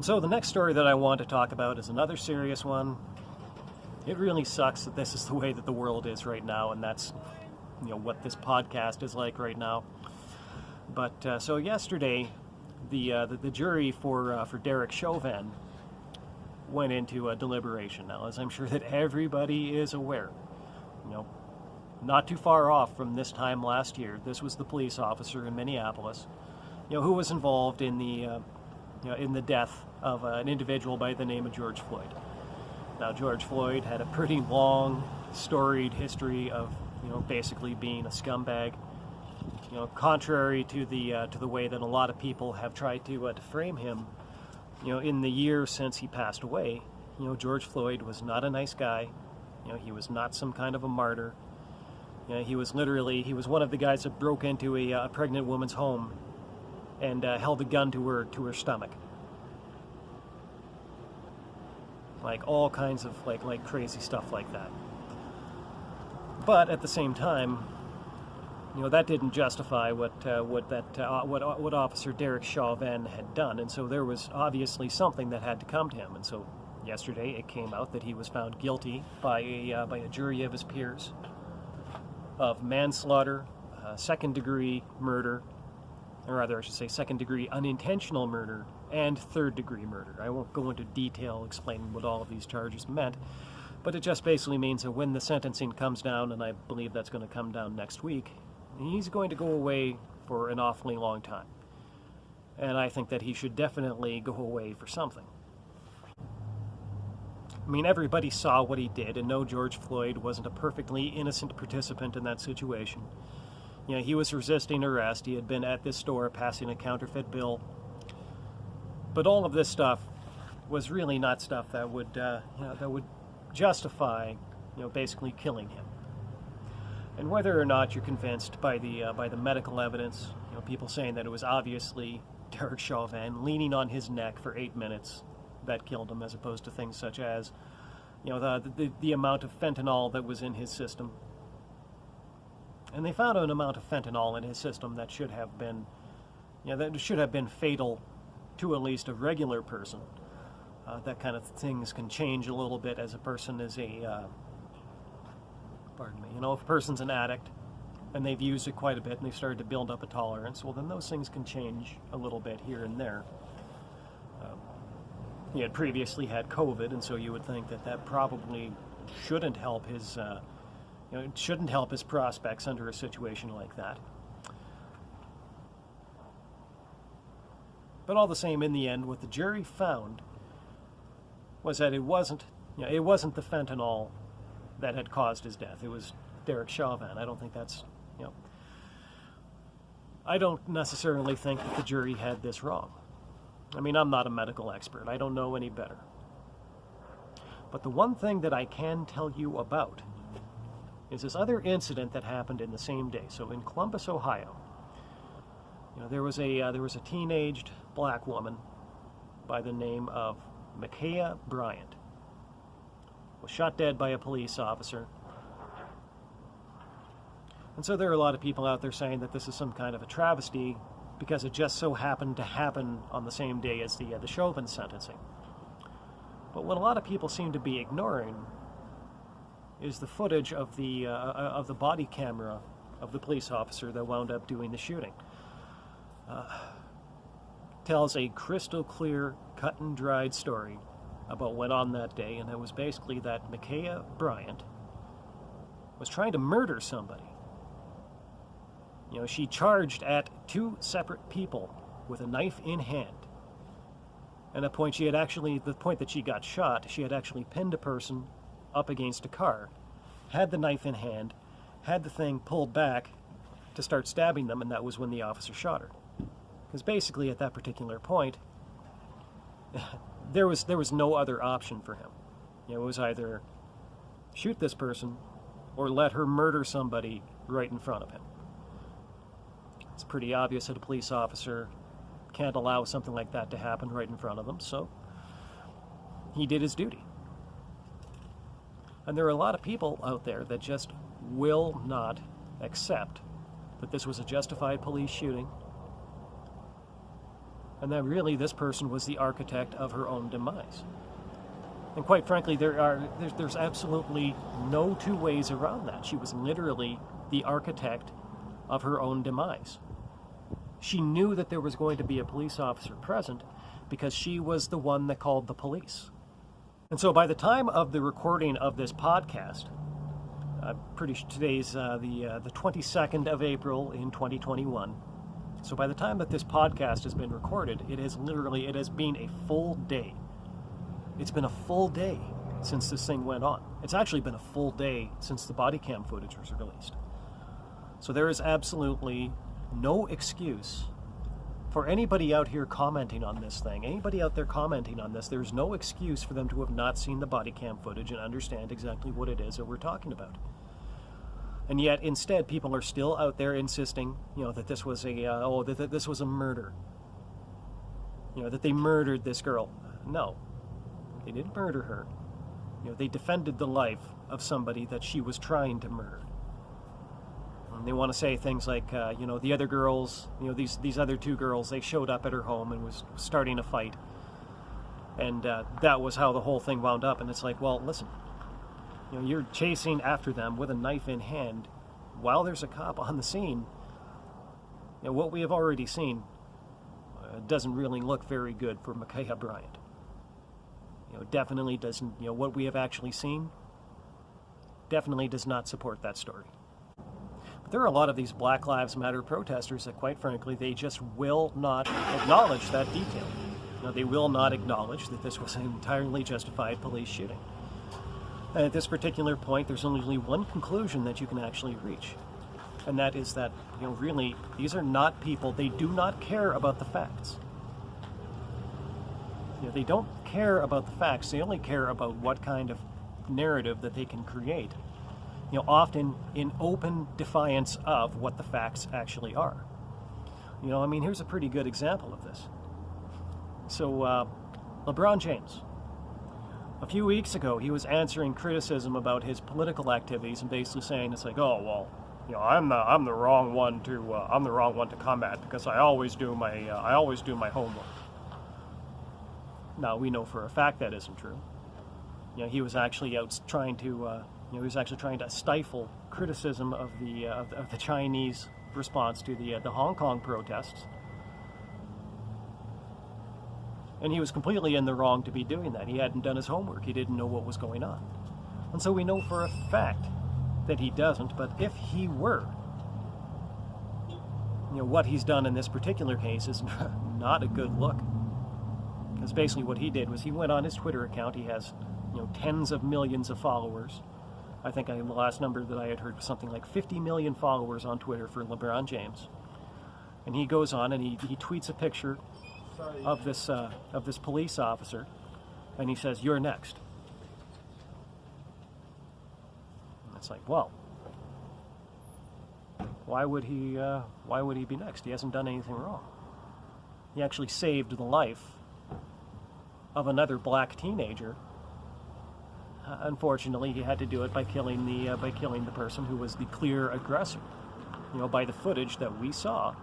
So the next story that I want to talk about is another serious one. It really sucks that this is the way that the world is right now, and that's what this podcast is like right now. But so yesterday, the jury for Derek Chauvin went into a deliberation. Now, as I'm sure that everybody is aware, not too far off from this time last year, this was the police officer in Minneapolis, who was involved in the death of an individual by the name of George Floyd. Now, George Floyd had a pretty long, storied history of, basically being a scumbag. Contrary to the way that a lot of people have tried to frame him, in the year since he passed away, George Floyd was not a nice guy. He was not some kind of a martyr. He was one of the guys that broke into a pregnant woman's home and held a gun to her stomach. Like all kinds of like crazy stuff like that. But at the same time, that didn't justify what Officer Derek Chauvin had done, and so there was obviously something that had to come to him. And so yesterday it came out that he was found guilty by a jury of his peers of manslaughter, second-degree murder, or rather I should say second-degree unintentional murder, and third-degree murder. I won't go into detail explaining what all of these charges meant, but it just basically means that when the sentencing comes down, and I believe that's going to come down next week, he's going to go away for an awfully long time. And I think that he should definitely go away for something. I mean, everybody saw what he did, and no, George Floyd wasn't a perfectly innocent participant in that situation. He was resisting arrest. He had been at this store passing a counterfeit bill. But all of this stuff was really not stuff that would justify, basically killing him. And whether or not you're convinced by the medical evidence, people saying that it was obviously Derek Chauvin leaning on his neck for 8 minutes that killed him, as opposed to things such as, the amount of fentanyl that was in his system. And they found an amount of fentanyl in his system that should have been, fatal to at least a regular person. That kind of things can change a little bit as a person is if a person's an addict and they've used it quite a bit and they've started to build up a tolerance, well, then those things can change a little bit here and there. He had previously had COVID, and so you would think that probably shouldn't help his, it shouldn't help his prospects under a situation like that. But all the same, in the end, what the jury found was that it wasn't the fentanyl that had caused his death. It was Derek Chauvin. I don't think that's, I don't necessarily think that the jury had this wrong. I mean, I'm not a medical expert. I don't know any better. But the one thing that I can tell you about is this other incident that happened in the same day. So in Columbus, Ohio, there was a teenaged black woman by the name of Ma'Khia Bryant. Was shot dead by a police officer. And so there are a lot of people out there saying that this is some kind of a travesty because it just so happened to happen on the same day as the Chauvin sentencing. But what a lot of people seem to be ignoring is the footage of the body camera of the police officer that wound up doing the shooting. Tells a crystal clear, cut and dried story about what went on that day, and it was basically that Ma'Khia Bryant was trying to murder somebody. She charged at 2 separate people with a knife in hand. And the point that she got shot, she had actually pinned a person up against a car, had the knife in hand, had the thing pulled back to start stabbing them, and that was when the officer shot her. Because basically at that particular point, there was no other option for him. It was either shoot this person or let her murder somebody right in front of him. It's pretty obvious that a police officer can't allow something like that to happen right in front of them, so he did his duty. And there are a lot of people out there that just will not accept that this was a justified police shooting, and that really this person was the architect of her own demise. And quite frankly, there's absolutely no two ways around that. She was literally the architect of her own demise. She knew that there was going to be a police officer present because she was the one that called the police. And so by the time of the recording of this podcast, today's the 22nd of April in 2021. So by the time that this podcast has been recorded, it has been a full day. It's been a full day since this thing went on. It's actually been a full day since the body cam footage was released. So there is absolutely no excuse for anybody out here commenting on this thing. Anybody out there commenting on this, there's no excuse for them to have not seen the body cam footage and understand exactly what it is that we're talking about. And yet, instead, people are still out there insisting, that this was that this was a murder. That they murdered this girl. No, they didn't murder her. They defended the life of somebody that she was trying to murder. And they want to say things like, the other girls, these other two girls, they showed up at her home and was starting a fight. And that was how the whole thing wound up. And it's like, well, listen, you're chasing after them with a knife in hand while there's a cop on the scene. What we have already seen doesn't really look very good for Ma'Khia Bryant. Definitely doesn't, what we have actually seen definitely does not support that story. But there are a lot of these Black Lives Matter protesters that, quite frankly, they just will not acknowledge that detail. They will not acknowledge that this was an entirely justified police shooting. And at this particular point, there's only one conclusion that you can actually reach. And that is that, really, these are not people, they do not care about the facts. They don't care about the facts, they only care about what kind of narrative that they can create, often in open defiance of what the facts actually are. Here's a pretty good example of this. So, LeBron James. A few weeks ago, he was answering criticism about his political activities and basically saying, it's like, oh, well, I'm the wrong one to combat because I always do my homework. Now, we know for a fact that isn't true. He was actually trying to stifle criticism of the Chinese response to the Hong Kong protests. And he was completely in the wrong to be doing that. He hadn't done his homework. He didn't know what was going on. And so we know for a fact that he doesn't, but if he were, what he's done in this particular case is not a good look. Because basically what he did was he went on his Twitter account. He has, tens of millions of followers. I think the last number that I had heard was something like 50 million followers on Twitter for LeBron James. And he goes on and he tweets a picture of this police officer, and he says, "You're next." And it's like, well, why would he be next? He hasn't done anything wrong. He actually saved the life of another black teenager. Unfortunately, he had to do it by killing the person who was the clear aggressor. By the footage that we saw,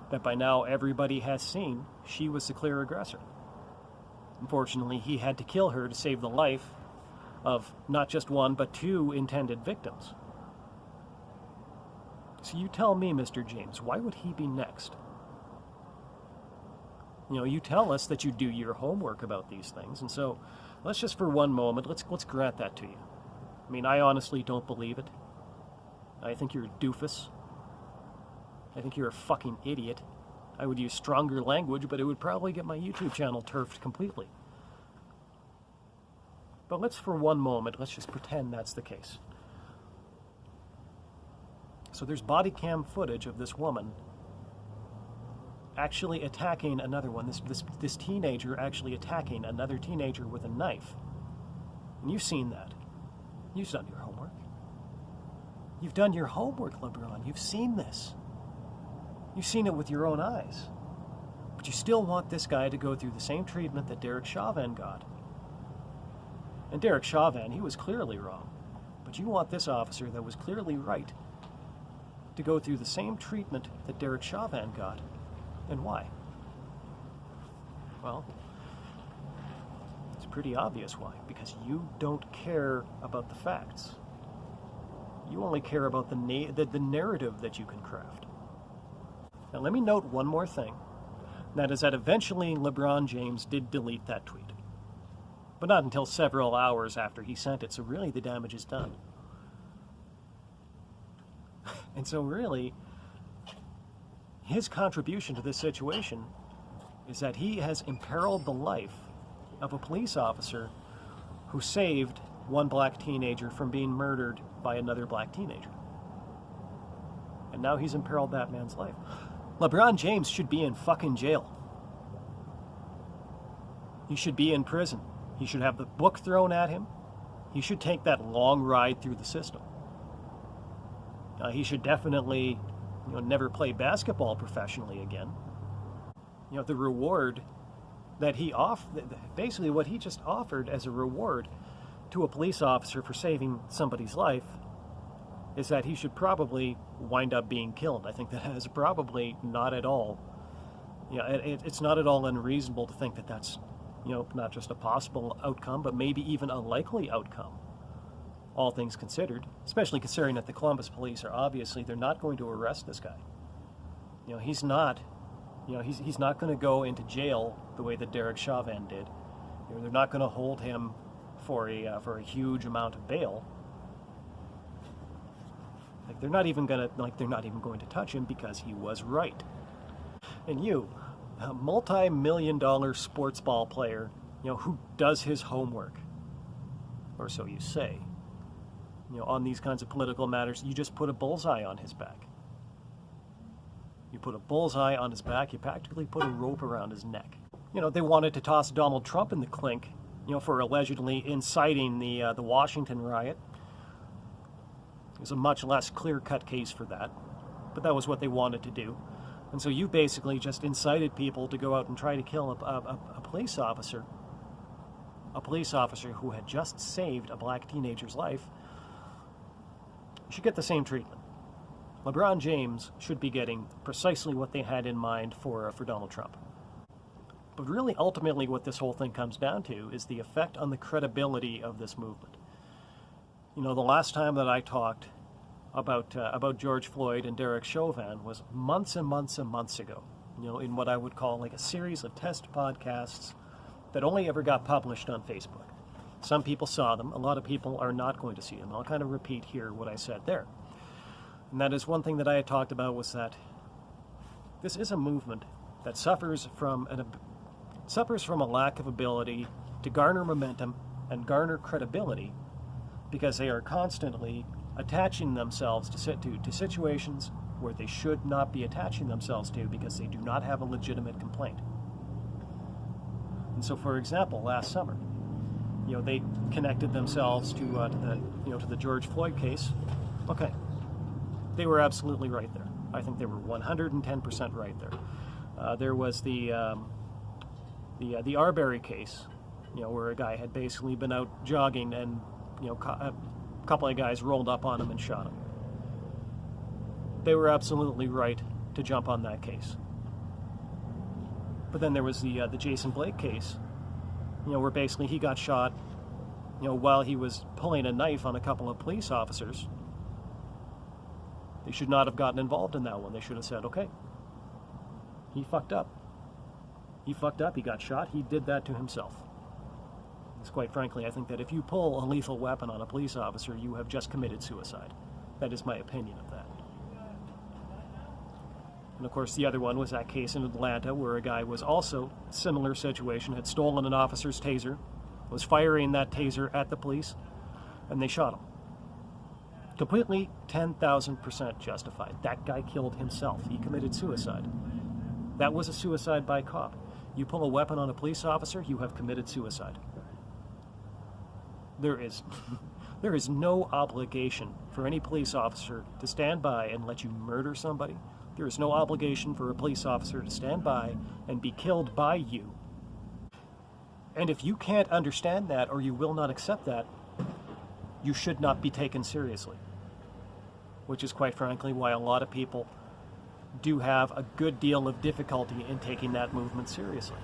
that by now everybody has seen, she was the clear aggressor. Unfortunately, he had to kill her to save the life of not just one, but two intended victims. So you tell me, Mr. James, why would he be next? You tell us that you do your homework about these things, and so let's just for one moment, let's grant that to you. I honestly don't believe it. I think you're a doofus. I think you're a fucking idiot. I would use stronger language, but it would probably get my YouTube channel turfed completely. But let's for one moment, let's just pretend that's the case. So there's body cam footage of this woman actually attacking another one, this teenager actually attacking another teenager with a knife. And you've seen that. You've done your homework. You've done your homework, LeBron. You've seen this. You've seen it with your own eyes. But you still want this guy to go through the same treatment that Derek Chauvin got. And Derek Chauvin, he was clearly wrong. But you want this officer that was clearly right to go through the same treatment that Derek Chauvin got. And why? Well, it's pretty obvious why. Because you don't care about the facts. You only care about the narrative that you can craft. Now, let me note one more thing. That is that eventually LeBron James did delete that tweet. But not until several hours after he sent it, so really the damage is done. And so really, his contribution to this situation is that he has imperiled the life of a police officer who saved one black teenager from being murdered by another black teenager. And now he's imperiled that man's life. LeBron James should be in fucking jail. He should be in prison. He should have the book thrown at him. He should take that long ride through the system. He should definitely, never play basketball professionally again. The reward that he basically what he just offered as a reward to a police officer for saving somebody's life is that he should probably wind up being killed. I think that is probably not at all, it's not at all unreasonable to think that that's, not just a possible outcome, but maybe even a likely outcome, all things considered, especially considering that the Columbus police are obviously, they're not going to arrest this guy. He's not, he's not going to go into jail the way that Derek Chauvin did. They're not going to hold him for a huge amount of bail. They're not even going to touch him because he was right. And you, a multi-million-dollar sports ball player, who does his homework, or so you say, on these kinds of political matters, you just put a bullseye on his back. You put a bullseye on his back, you practically put a rope around his neck. They wanted to toss Donald Trump in the clink, for allegedly inciting the Washington riot. There's a much less clear-cut case for that, but that was what they wanted to do. And so you basically just incited people to go out and try to kill a police officer who had just saved a black teenager's life. You should get the same treatment. LeBron James should be getting precisely what they had in mind for Donald Trump. But really, ultimately, what this whole thing comes down to is the effect on the credibility of this movement. The last time that I talked about George Floyd and Derek Chauvin was months and months and months ago, in what I would call like a series of test podcasts that only ever got published on Facebook. Some people saw them. A lot of people are not going to see them. I'll kind of repeat here what I said there. And that is one thing that I had talked about was that this is a movement that suffers from a lack of ability to garner momentum and garner credibility because they are constantly attaching themselves to situations where they should not be attaching themselves to because they do not have a legitimate complaint. And so, for example, last summer, they connected themselves to the George Floyd case. Okay, they were absolutely right there. I think they were 110% right there. There was the Arbery case, where a guy had basically been out jogging and a couple of guys rolled up on him and shot him. They were absolutely right to jump on that case. But then there was the Jason Blake case, where basically he got shot, while he was pulling a knife on a couple of police officers. They should not have gotten involved in that one. They should have said, okay, he fucked up. He fucked up, he got shot, he did that to himself. Because quite frankly, I think that if you pull a lethal weapon on a police officer, you have just committed suicide. That is my opinion of that. And of course, the other one was that case in Atlanta where a guy was also similar situation, had stolen an officer's taser, was firing that taser at the police, and they shot him. Completely 10,000% justified. That guy killed himself. He committed suicide. That was a suicide by cop. You pull a weapon on a police officer, you have committed suicide. There is no obligation for any police officer to stand by and let you murder somebody. There is no obligation for a police officer to stand by and be killed by you. And if you can't understand that or you will not accept that, you should not be taken seriously. Which is quite frankly why a lot of people do have a good deal of difficulty in taking that movement seriously.